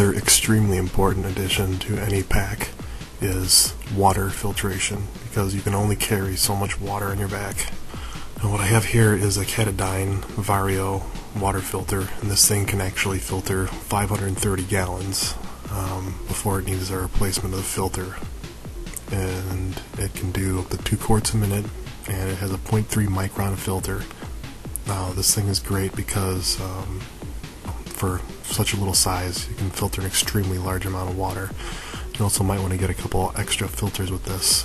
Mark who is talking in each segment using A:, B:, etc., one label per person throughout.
A: Another extremely important addition to any pack is water filtration, because you can only carry so much water on your back. And what I have here is a Catadine Vario water filter, and this thing can actually filter 530 gallons before it needs a replacement of the filter. And it can do up to 2 quarts a minute, and it has a 0.3 micron filter. Now this thing is great because for such a little size you can filter an extremely large amount of water. You also might want to get a couple extra filters with this.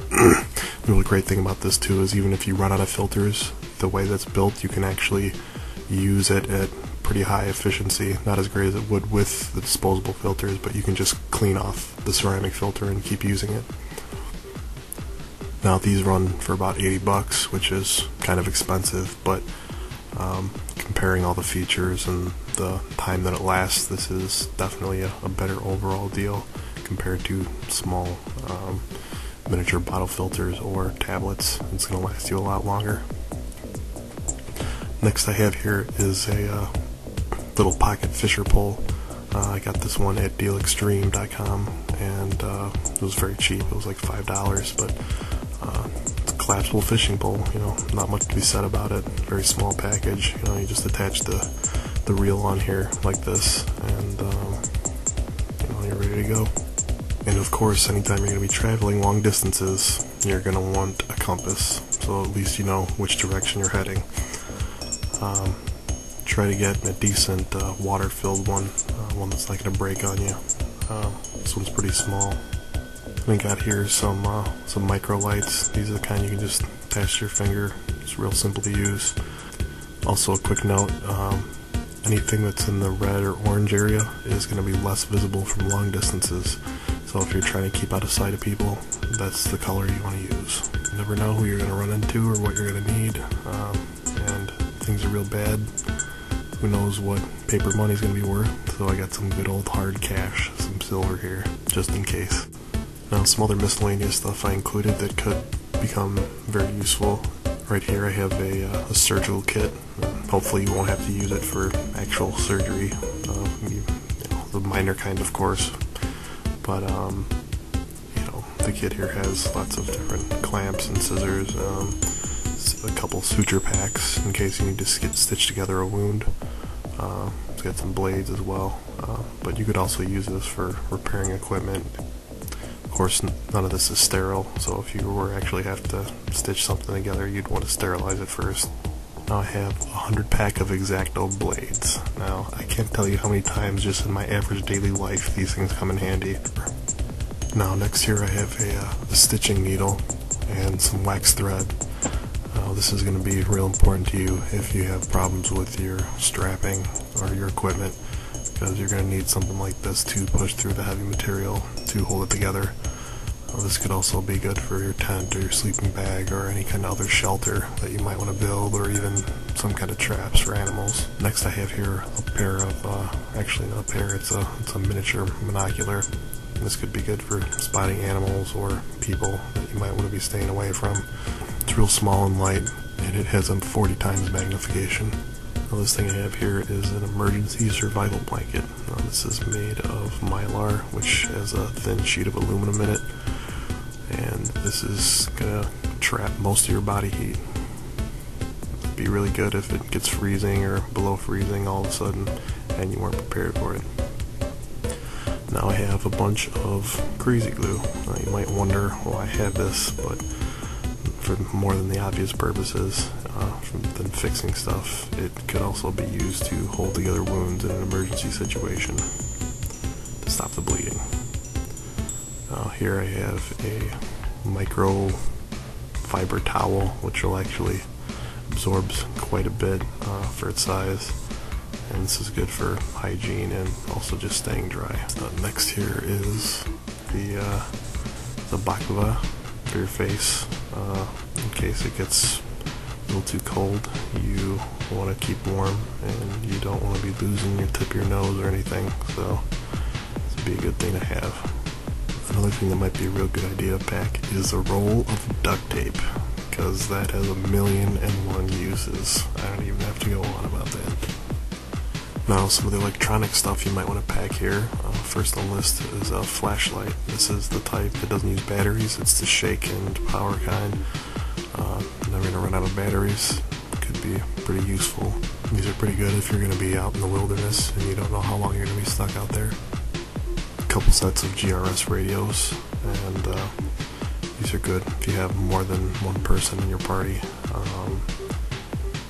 A: The really great thing about this too is even if you run out of filters, the way that's built, you can actually use it at pretty high efficiency. Not as great as it would with the disposable filters, but you can just clean off the ceramic filter and keep using it. Now these run for about 80 bucks, which is kind of expensive, but comparing all the features and the time that it lasts, this is definitely a better overall deal compared to small miniature bottle filters or tablets. It's going to last you a lot longer. Next I have here is a little pocket fisher pole. I got this one at dealextreme.com, and it was very cheap. It was like $5, but it's a collapsible fishing pole. You know, not much to be said about it. Very small package. You know, you just attach the reel on here like this, and you know, you're ready to go. And of course, anytime you're going to be traveling long distances, you're going to want a compass, so at least you know which direction you're heading. Try to get a decent water-filled one, one that's not going to break on you. This one's pretty small. I got here some micro lights. These are the kind you can just attach to your finger. It's real simple to use. Also, a quick note: anything that's in the red or orange area is going to be less visible from long distances. So if you're trying to keep out of sight of people, that's the color you want to use. You never know who you're going to run into or what you're going to need, and things are real bad. Who knows what paper money's going to be worth? So I got some good old hard cash, some silver here, just in case. Now, some other miscellaneous stuff I included that could become very useful. Right here I have a surgical kit. Hopefully you won't have to use it for actual surgery, you know, the minor kind of course. But you know, the kit here has lots of different clamps and scissors, a couple suture packs in case you need to stitch together a wound. It's got some blades as well, but you could also use this for repairing equipment. Of course, none of this is sterile, so if you were actually have to stitch something together, you'd want to sterilize it first. Now I have a 100 pack of X-Acto blades. Now, I can't tell you how many times just in my average daily life these things come in handy. Now, next here I have a stitching needle and some wax thread. This is going to be real important to you if you have problems with your strapping or your equipment, because you're going to need something like this to push through the heavy material to hold it together. This could also be good for your tent or your sleeping bag or any kind of other shelter that you might want to build, or even some kind of traps for animals. Next I have here a pair of, actually not a pair, it's a miniature monocular. This could be good for spotting animals or people that you might want to be staying away from. It's real small and light, and it has a 40 times magnification. Now, this thing I have here is an emergency survival blanket. Now, this is made of mylar, which has a thin sheet of aluminum in it, and this is gonna trap most of your body heat. It'd be really good if it gets freezing or below freezing all of a sudden and you weren't prepared for it. Now I have a bunch of crazy glue. You might wonder why I have this, but for more than the obvious purposes than fixing stuff, it could also be used to hold together wounds in an emergency situation to stop the bleeding. Now here I have a micro fiber towel, which will actually absorbs quite a bit for its size, and this is good for hygiene and also just staying dry. Next here is the baklava for your face, in case it gets a little too cold. You want to keep warm and you don't want to be losing your tip of your nose or anything, so this would be a good thing to have. Another thing that might be a real good idea to pack is a roll of duct tape, because that has 1,000,001 uses. I don't even have to go on about that. Now, some of the electronic stuff you might want to pack here. First on the list is a flashlight. This is the type that doesn't use batteries. It's the shake and power kind. Never gonna run out of batteries. Could be pretty useful. These are pretty good if you're gonna be out in the wilderness and you don't know how long you're gonna be stuck out there. A couple sets of GRS radios, and these are good if you have more than one person in your party.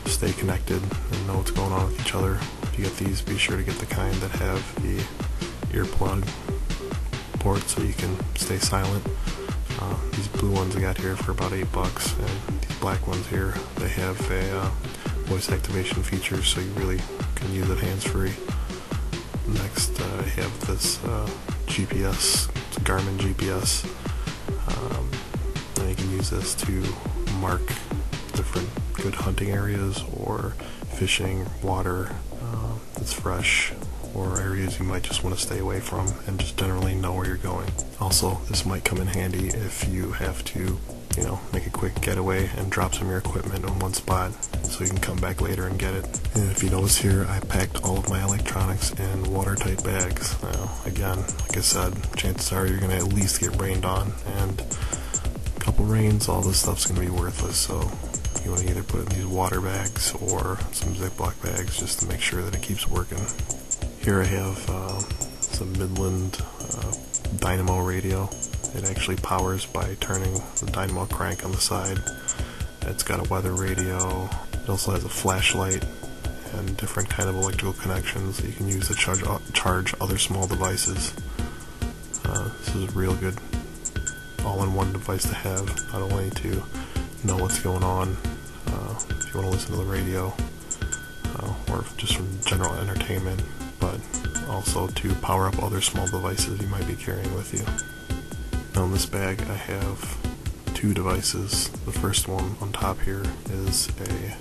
A: Stay connected and know what's going on with each other. If you get these, be sure to get the kind that have the earplug port so you can stay silent. These blue ones I got here for about $8, and these black ones here, they have a voice activation feature, so you really can use it hands-free. Next, I have this GPS, it's a Garmin GPS, and you can use this to mark different good hunting areas or fishing, water that's fresh, or areas you might just want to stay away from and just generally know where you're going. Also, this might come in handy if you have to, make a quick getaway and drop some of your equipment in one spot so you can come back later and get it. And if you notice here, I packed all of my electronics in watertight bags. Now, again, like I said, chances are you're going to at least get rained on, and a couple rains, all this stuff's going to be worthless, so you want to either put it in these water bags or some Ziploc bags just to make sure that it keeps working. Here I have some Midland dynamo radio. It actually powers by turning the dynamo crank on the side. It's got a weather radio. It also has a flashlight and different kind of electrical connections that you can use to charge other small devices. This is a real good all-in-one device to have, not only to know what's going on if you want to listen to the radio or just from general entertainment, but also to power up other small devices you might be carrying with you. Now in this bag I have two devices. The first one on top here is a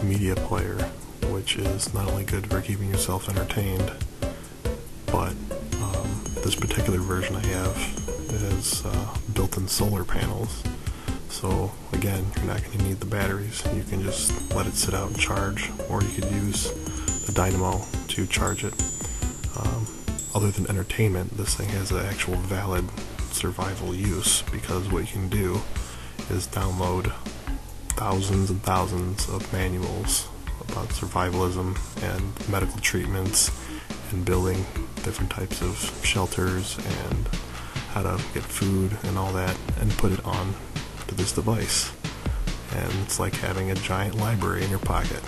A: media player, which is not only good for keeping yourself entertained, but this particular version I have has built-in solar panels. So again, you're not going to need the batteries. You can just let it sit out and charge, or you could use the dynamo to charge it. Other than entertainment, this thing has an actual valid survival use, because what you can do is download thousands and thousands of manuals about survivalism and medical treatments and building different types of shelters and how to get food and all that, and put it on to this device. And it's like having a giant library in your pocket.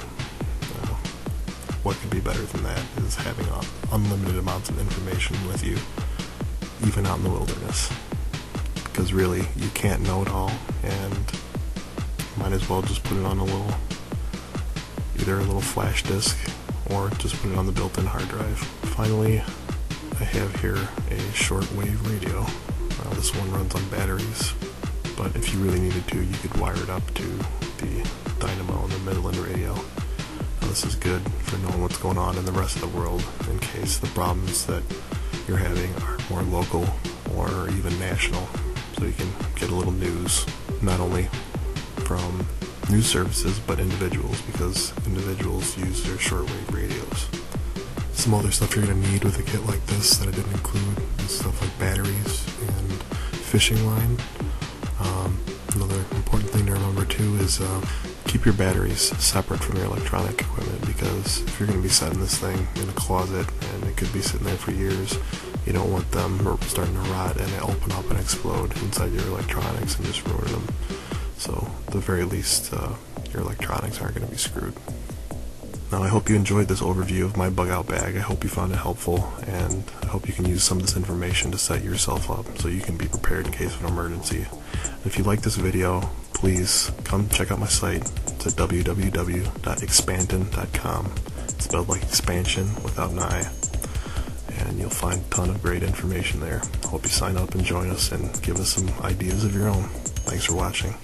A: What could be better than that is having unlimited amounts of information with you, even out in the wilderness. Because really, you can't know it all, and might as well just put it on either a little flash disk, or just put it on the built-in hard drive. Finally, I have here a shortwave radio. This one runs on batteries, but if you really needed to, you could wire it up to the dynamo and the Midland radio. Now, this is good for knowing what's going on in the rest of the world, in case the problems that you're having are more local or even national, so you can get a little news, not only from news services, but individuals, because individuals use their shortwave radios. Some other stuff you're going to need with a kit like this that I didn't include is stuff like batteries and fishing line. Another important thing to remember too is keep your batteries separate from your electronic equipment, because if you're going to be setting this thing in a closet and it could be sitting there for years, you don't want them starting to rot and open up and explode inside your electronics and just ruin them. So at the very least, your electronics aren't going to be screwed. Now, I hope you enjoyed this overview of my bug out bag. I hope you found it helpful, and I hope you can use some of this information to set yourself up so you can be prepared in case of an emergency. If you like this video, please come check out my site. It's at www.expanton.com. It's spelled like expansion without an I. And you'll find a ton of great information there. I hope you sign up and join us and give us some ideas of your own. Thanks for watching.